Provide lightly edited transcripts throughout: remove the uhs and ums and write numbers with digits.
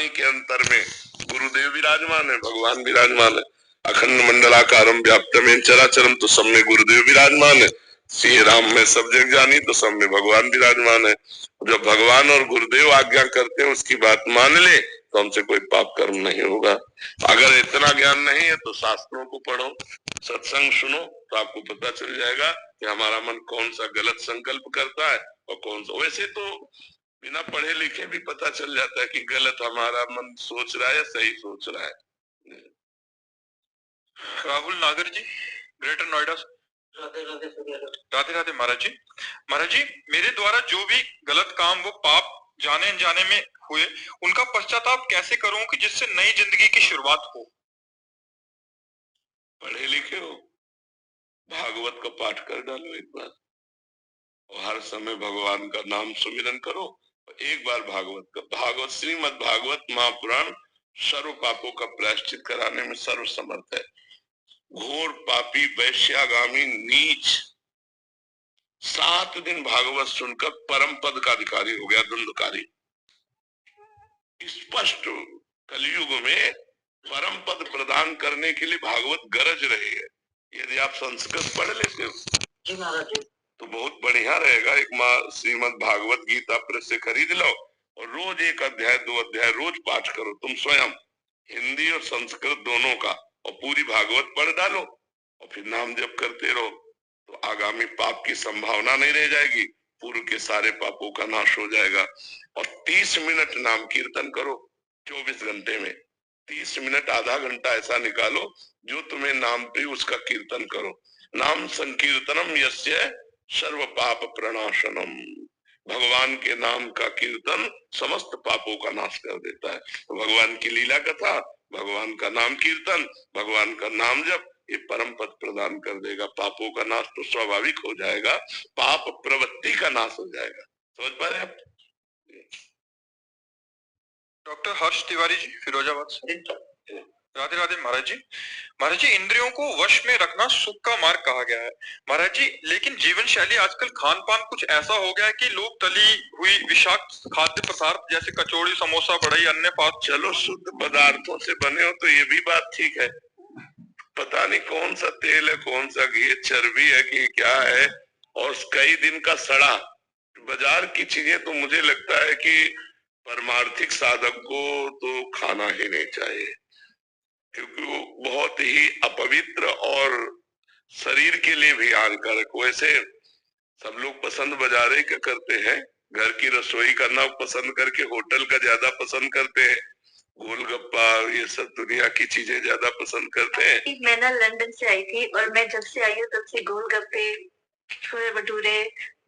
वाणी के अंतर में गुरुदेव विराजमान है, भगवान विराजमान है। अखंड मंडलाकारम व्याप्तमेन चराचरम, तो सब में गुरुदेव विराजमान है। श्री राम में सब जग जानी, तो सब में भगवान विराजमान है। जब भगवान और गुरुदेव आज्ञा करते हैं उसकी बात मान ले तो हमसे कोई पाप कर्म नहीं होगा। अगर इतना ज्ञान नहीं है तो शास्त्रों को पढ़ो, सत्संग सुनो, तो आपको पता चल जाएगा कि हमारा मन कौन सा गलत संकल्प करता है और कौन सा। वैसे तो बिना पढ़े लिखे भी पता चल जाता है कि गलत हमारा मन सोच रहा है या सही सोच रहा है। राहुल नागर जी, ग्रेटर नोएडा। राधे राधे महाराज जी। महाराज जी, मेरे द्वारा जो भी गलत काम वो पाप जाने अनजाने में हुए, उनका पश्चाताप कैसे करूं कि जिससे नई जिंदगी की शुरुआत हो? पढ़े लिखे हो, भागवत का पाठ कर डालो एक बार, और हर समय भगवान का नाम सुमिरन करो। एक बार भागवत श्रीमद् भागवत महापुराण सर्व पापों का प्रायश्चित कराने में सर्व समर्थ है। घोर पापी वैश्यागामी नीच 7 दिन भागवत सुनकर परम पद का अधिकारी हो गया, धुंधकारी। स्पष्ट कलयुग में परम पद प्रदान करने के लिए भागवत गरज रही है। यदि आप संस्कृत पढ़ लेते हो तो बहुत बढ़िया रहेगा। एक माँ श्रीमद् भागवत गीता प्रेस से खरीद लो और रोज 1 अध्याय 2 अध्याय रोज पाठ करो तुम स्वयं, हिंदी और संस्कृत दोनों का, और पूरी भागवत पढ़ डालो और फिर नाम जप करते रहो, तो आगामी पाप की संभावना नहीं रह जाएगी, पूर्व के सारे पापों का नाश हो जाएगा। और 30 मिनट नाम कीर्तन करो 24 घंटे में, 30 मिनट आधा घंटा ऐसा निकालो जो तुम्हें नाम प्रिय उसका कीर्तन करो। नाम संकीर्तनम यस्य सर्व पाप प्रणाशनम, भगवान के नाम का कीर्तन समस्त पापों का नाश कर देता है। तो भगवान की लीला कथा, भगवान का नाम कीर्तन, भगवान का नाम जप, ये परम पद प्रदान कर देगा। पापों का नाश तो स्वाभाविक हो जाएगा, पाप प्रवृत्ति का नाश हो जाएगा। समझ पा रहे आप? डॉक्टर हर्ष तिवारी जी, फिरोजाबाद से। राधे राधे महाराज जी। महाराज जी, इंद्रियों को वश में रखना सुख का मार्ग कहा गया है महाराज जी, लेकिन जीवन शैली आजकल खान पान कुछ ऐसा हो गया है कि लोग तली हुई विषाक्त खाद्य पदार्थ जैसे कचौड़ी, समोसा, बढ़ई, अन्य चलो शुद्ध पदार्थों से बने हो तो ये भी बात ठीक है। पता नहीं कौन सा तेल है, कौन सा घी, चर्बी है कि क्या है, और कई दिन का सड़ा। बाजार की चीजें तो मुझे लगता है कि परमार्थिक साधक को तो खाना ही नहीं चाहिए, क्योंकि वो बहुत ही अपवित्र और शरीर के लिए भी हानिकारक। वैसे सब लोग पसंद बाजारे का करते हैं, घर की रसोई करना पसंद करके होटल का ज्यादा पसंद करते हैं, गोलगप्पा ये सब दुनिया की चीजें ज्यादा पसंद करते हैं। मैं ना लंदन से आई थी और मैं जब से आई हूँ तब से गोलगप्पे, छोले भटूरे,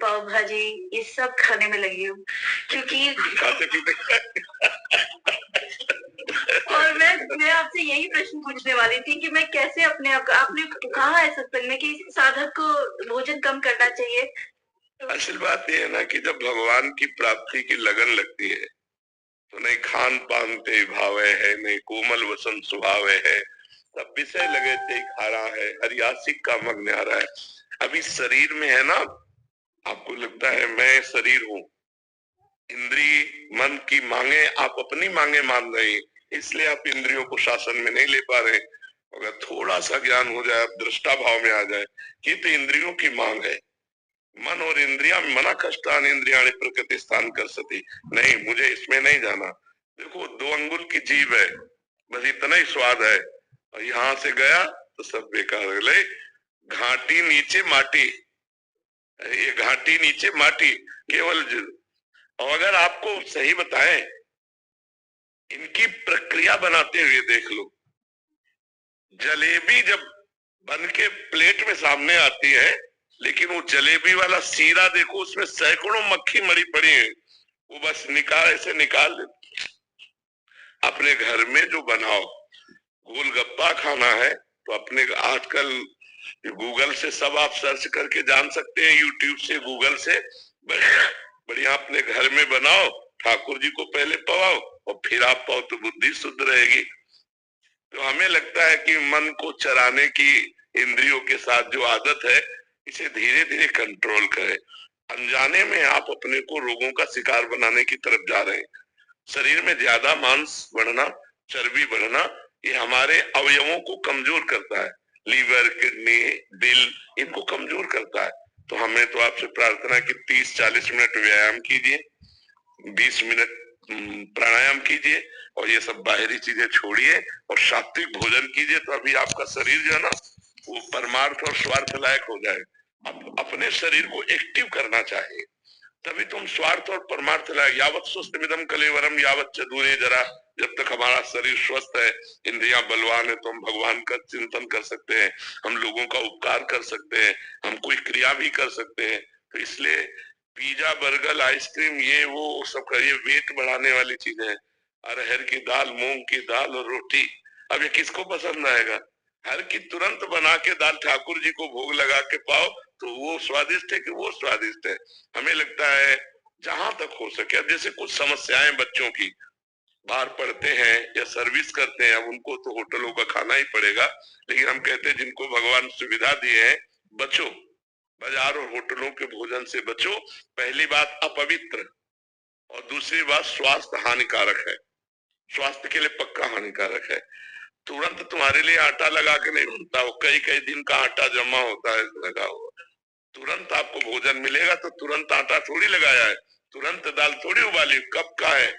पाव भाजी ये सब खाने में लगी हूँ, क्योंकि खाते पीते और मैं आपसे यही प्रश्न पूछने वाली थी कि मैं कैसे अपने आप, आपने कहा है सत्संग में कि साधक को भोजन कम करना चाहिए। असल बात यह है ना कि जब भगवान की प्राप्ति की लगन लगती है तो नहीं खान पान ते भावे है, नहीं कोमल वसन सुहावे है, सब विषय लगे ते खारा है, हरियासिक का मग्न आ रहा है। अभी शरीर में है ना, आपको लगता है मैं शरीर हूँ, इंद्री मन की मांगे आप अपनी मांगे मान रहे हैं, इसलिए आप इंद्रियों को शासन में नहीं ले पा रहे। अगर थोड़ा सा ज्ञान हो जाए, आप दृष्टा भाव में आ जाए कि तो इंद्रियों की मांग है, मन और इंद्रिया मना कष्टान इंद्रिया प्रकृति स्थान कर सकती, नहीं मुझे इसमें नहीं जाना। देखो 2 अंगुल की जीभ है, बस इतना ही स्वाद है, और यहाँ से गया तो सब बेकार है। घाटी नीचे माटी, ये घाटी नीचे माटी केवल। और अगर आपको सही बताएं, इनकी प्रक्रिया बनाते हुए देख लो, जलेबी जब बन के प्लेट में सामने आती है, लेकिन वो जलेबी वाला सीरा देखो, उसमें सैकड़ों मक्खी मरी पड़ी है, वो बस ऐसे निकाल दे। अपने घर में जो बनाओ, गोलगप्पा खाना है तो अपने आजकल गूगल से सब आप सर्च करके जान सकते हैं, यूट्यूब से, गूगल से, बढ़िया अपने घर में बनाओ, ठाकुर जी को पहले पवाओ और फिर आप पाओ तो बुद्धि शुद्ध रहेगी। तो हमें लगता है कि मन को चराने की इंद्रियों के साथ जो आदत है, इसे धीरे धीरे कंट्रोल करें। अनजाने में आप अपने को रोगों का शिकार बनाने की तरफ जा रहे हैं। शरीर में ज्यादा मांस बढ़ना, चर्बी बढ़ना, ये हमारे अवयवों को कमजोर करता है। लीवर, किडनी, दिल, इनको कमजोर करता है। तो हमें तो आपसे प्रार्थना है कि 30-40 मिनट व्यायाम कीजिए, 20 मिनट प्राणायाम कीजिए और ये सब बाहरी चीजें छोड़िए और सात्विक भोजन कीजिए। तो अभी आपका शरीर जो है ना वो परमार्थ और स्वार्थ लायक हो जाए। अपने शरीर को एक्टिव करना चाहिए, तभी तुम स्वार्थ और परमार्थ लायक। यावत स्वस्थ विदम कलेवरम यावत च दूरे जरा, जब तक हमारा शरीर स्वस्थ है, इंद्रियां बलवान है, तो हम भगवान का चिंतन कर सकते हैं, हम लोगों का उपकार कर सकते हैं, हम कोई क्रिया भी कर सकते हैं। तो इसलिए पिज्जा, बर्गर, आइसक्रीम, ये वो सब का, ये वेट बढ़ाने वाली चीजें हैं। अरहर की दाल, मूंग की दाल और रोटी, अब ये किसको पसंद आएगा? हर की तुरंत बना के दाल ठाकुर जी को भोग लगा के पाओ तो वो स्वादिष्ट है कि वो स्वादिष्ट है? हमें लगता है जहां तक हो सके, अब जैसे कुछ समस्याएं बच्चों की, बाहर पढ़ते हैं या सर्विस करते हैं, अब उनको तो होटलों का खाना ही पड़ेगा, लेकिन हम कहते हैं जिनको भगवान सुविधा दिए हैं, बचो, बाजार और होटलों के भोजन से बचो। पहली बात अपवित्र, और दूसरी बात स्वास्थ्य हानिकारक है, स्वास्थ्य के लिए पक्का हानिकारक है। तुरंत तुम्हारे लिए आटा लगा के नहीं बनता, वो कई कई दिन का आटा जमा होता है लगा हुआ। तुरंत आपको भोजन मिलेगा तो तुरंत आटा थोड़ी लगाया है, तुरंत दाल थोड़ी उबाली, कब का है।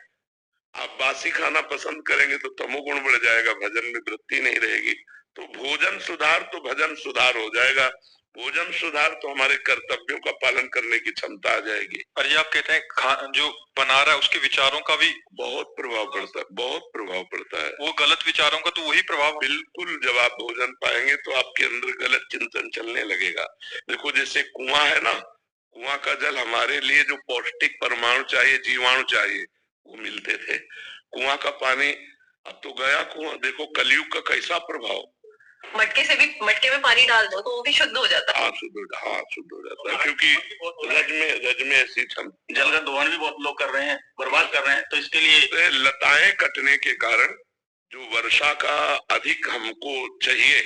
आप बासी खाना पसंद करेंगे तो तमोगुण बढ़ जाएगा, भजन में वृत्ति नहीं रहेगी। तो भोजन सुधार तो भजन सुधार हो जाएगा, भोजन सुधार तो हमारे कर्तव्यों का पालन करने की क्षमता आ जाएगी। और ये आप कहते हैं जो बना रहा है उसके विचारों का भी बहुत प्रभाव पड़ता है, बहुत प्रभाव पड़ता है। वो गलत विचारों का तो वही प्रभाव। बिल्कुल, जब आप भोजन पाएंगे तो आपके अंदर गलत चिंतन चलने लगेगा। देखो जैसे कुआं है ना, कुआं का जल हमारे लिए जो पौष्टिक परमाणु चाहिए, जीवाणु चाहिए, वो मिलते थे। कुआं का पानी अब तो गया कुआं। देखो कलयुग का कैसा प्रभाव, मटके से भी, मटके में पानी डाल दो तो वो भी शुद्ध हो जाता है। हाँ शुद्ध हो जाता है, क्योंकि रज में ऐसी जल का दोहन भी बहुत लोग कर रहे हैं, बर्बाद कर रहे हैं। तो इसके लिए लताएं कटने के कारण जो वर्षा का अधिक हमको चाहिए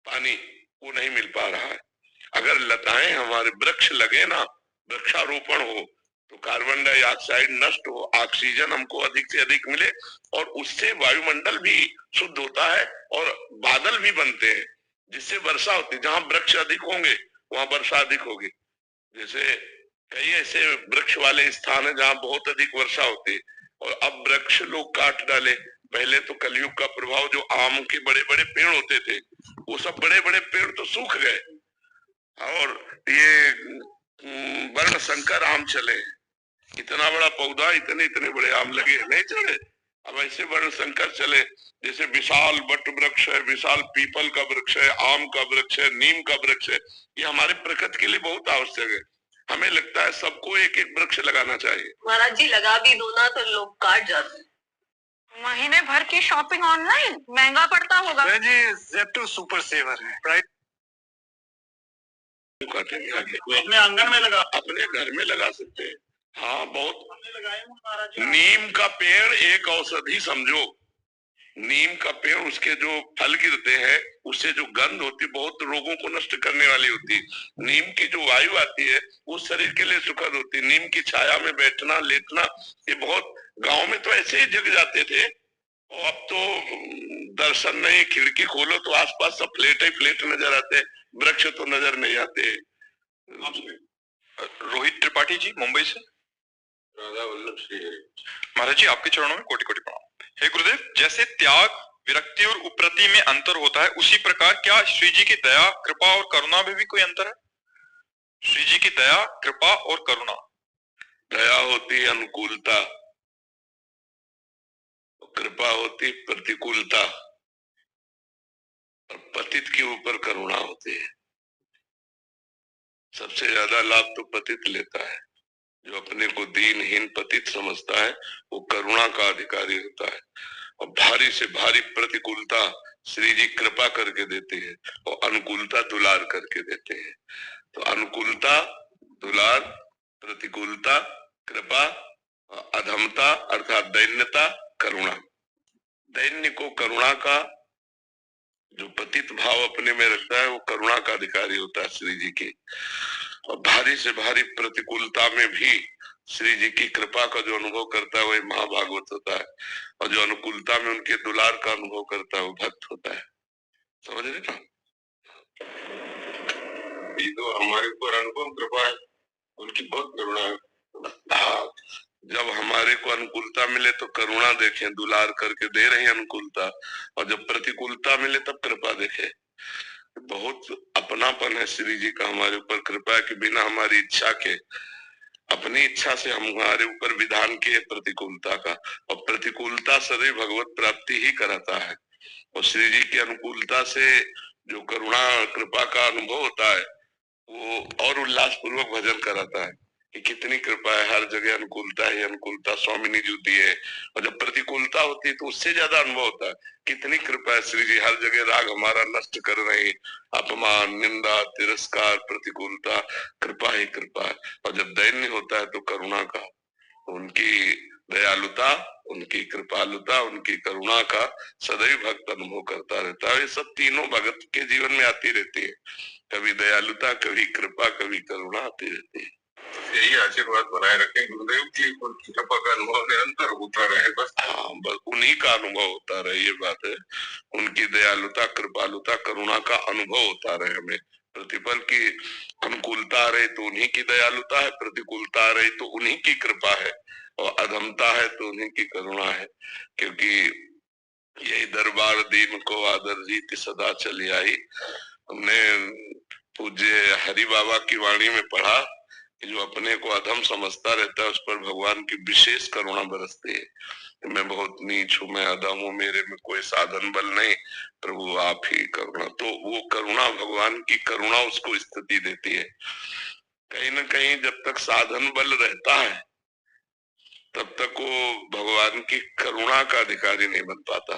पानी, वो नहीं मिल पा रहा है। अगर लताएं, हमारे वृक्ष लगे ना, वृक्षारोपण हो, तो कार्बन डाइऑक्साइड नष्ट हो, ऑक्सीजन हमको अधिक से अधिक मिले, और उससे वायुमंडल भी शुद्ध होता है और बादल भी बनते हैं, जिससे वर्षा होती है। जहां वृक्ष अधिक होंगे वहां वर्षा अधिक होगी। जैसे कई ऐसे वृक्ष वाले स्थान है जहाँ बहुत अधिक वर्षा होती है, और अब वृक्ष लोग काट डाले। पहले तो कलयुग का प्रभाव, जो आम के बड़े बड़े पेड़ होते थे, वो सब बड़े बड़े पेड़ तो सूख गए, और ये वर्ण संकर आम चले। इतना बड़ा पौधा, इतने इतने बड़े आम लगे, नहीं चले। अब ऐसे वर्ण संकर चले, जैसे विशाल वट वृक्ष है, विशाल पीपल का वृक्ष है, आम का वृक्ष है, नीम का वृक्ष है। ये हमारे प्रकृति के लिए बहुत आवश्यक है। हमें लगता है सबको एक एक वृक्ष लगाना चाहिए। महाराज जी लगा भी दो ना तो लोग काट जाते हैं। महीने भर की शॉपिंग ऑनलाइन महंगा पड़ता होगा। जी ज़ेप्टो सुपर सेवर है, प्राइस अपने आंगन में लगा, अपने घर में लगा सकते हैं। हाँ, बहुत। नीम का पेड़ एक औषधि समझो, नीम का पेड़, उसके जो फल गिरते हैं उससे जो गंध होती है बहुत रोगों को नष्ट करने वाली होती है। नीम की जो वायु आती है वो शरीर के लिए सुखद होती है। नीम की छाया में बैठना, लेटना, ये बहुत, गांव में तो ऐसे ही जग जाते थे, और अब तो दर्शन नहीं, खिड़की खोलो तो आसपास सब फ्लैट ही फ्लैट नजर आते, वृक्ष तो नजर नहीं आते। रोहित त्रिपाठी जी मुंबई से। राधा वल्लभ श्री महाराज जी आपके चरणों में कोटि कोटि प्रणाम। हे गुरुदेव, जैसे त्याग, विरक्ति और उपरति में अंतर होता है, उसी प्रकार क्या श्री जी की दया, कृपा और करुणा में भी कोई अंतर है? श्री जी की दया, कृपा और करुणा। दया होती अनुकूलता, कृपा होती प्रतिकूलता, और पतित के ऊपर करुणा होती है। सबसे ज्यादा लाभ तो पतित लेता है। जो अपने को दीनहीन पतित समझता है वो करुणा का अधिकारी होता है, और भारी से भारी प्रतिकूलता श्री जी कृपा करके देते हैं, और अनुकूलता दुलार करके देते हैं। तो अनुकूलता दुलार, प्रतिकूलता कृपा, अधमता अर्थात दैन्यता करुणा। दैन्य को करुणा का, जो पतित भाव अपने में रखता है वो करुणा का अधिकारी होता है श्री जी की। और भारी से भारी प्रतिकूलता में भी श्री जी की कृपा का जो अनुभव करता है वही महाभागवत होता है, और जो अनुकूलता में उनके दुलार का अनुभव करता है वो भक्त होता है। समझ रहे ना? ये तो हमारे ऊपर अनुपम कृपा है, उनकी बहुत करुणा है। हाँ, जब हमारे को अनुकूलता मिले तो करुणा देखें, दुलार करके दे रही अनुकूलता, और जब प्रतिकूलता मिले तब कृपा देखे। बहुत अपनापन है श्री जी का हमारे ऊपर, कृपा कि बिना हमारी इच्छा के, अपनी इच्छा से हमारे ऊपर विधान किए प्रतिकूलता का, और प्रतिकूलता सदैव भगवत प्राप्ति ही कराता है। और श्री जी की अनुकूलता से जो करुणा कृपा का अनुभव होता है वो और उल्लास पूर्वक भजन कराता है कि कितनी कृपा है, हर जगह अनुकूलता ही अनुकूलता स्वामिनी जी दी है। और जब प्रतिकूलता होती है तो उससे ज्यादा अनुभव होता है, कितनी कृपा है श्री जी, हर जगह राग हमारा नष्ट कर रहे हैं, अपमान निंदा तिरस्कार प्रतिकूलता, कृपा ही कृपा है। और जब दैन्य होता है तो करुणा का, उनकी दयालुता, उनकी कृपालुता, उनकी करुणा का सदैव भक्त अनुभव करता रहता है। ये सब तीनों भगत के जीवन में आती रहती है, कभी दयालुता, कभी कृपा, कभी करुणा आती रहती है। यही आशीर्वाद बनाए रखें गुरुदेव की कृपा का अनुभव निरंतर होता रहे बस। हाँ, बस उन्हीं का अनुभव होता रहे, ये बात है। उनकी दयालुता, कृपालुता, करुणा का अनुभव होता रहे हमें। प्रतिपल की अनुकूलता रहे तो उन्हीं की दयालुता है, प्रतिकूलता रहे तो उन्हीं की कृपा है, और अधमता है तो उन्हीं की करुणा है। क्योंकि यही दरबार दीन को आदर जीत सदा चली आई। हमने पूज्य हरि बाबा की वाणी में पढ़ा कि जो अपने को अधम समझता रहता है उस पर भगवान की विशेष करुणा बरसती है। मैं बहुत नीच हूँ, मैं अधम हूँ, मेरे में कोई साधन बल नहीं, प्रभु आप ही करुणा। तो वो करुणा, भगवान की करुणा उसको स्थिति देती है। कहीं ना कहीं जब तक साधन बल रहता है तब तक वो भगवान की करुणा का अधिकारी नहीं बन पाता।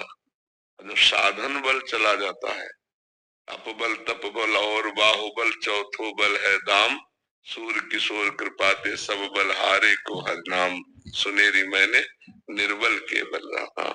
जब साधन बल चला जाता है, अपबल तप बल और बाहुबल चौथो बल है दाम, सूर्य किशोर कृपाते सब बल हारे को हर नाम, सुनेरी मैंने निर्बल के बल रहा।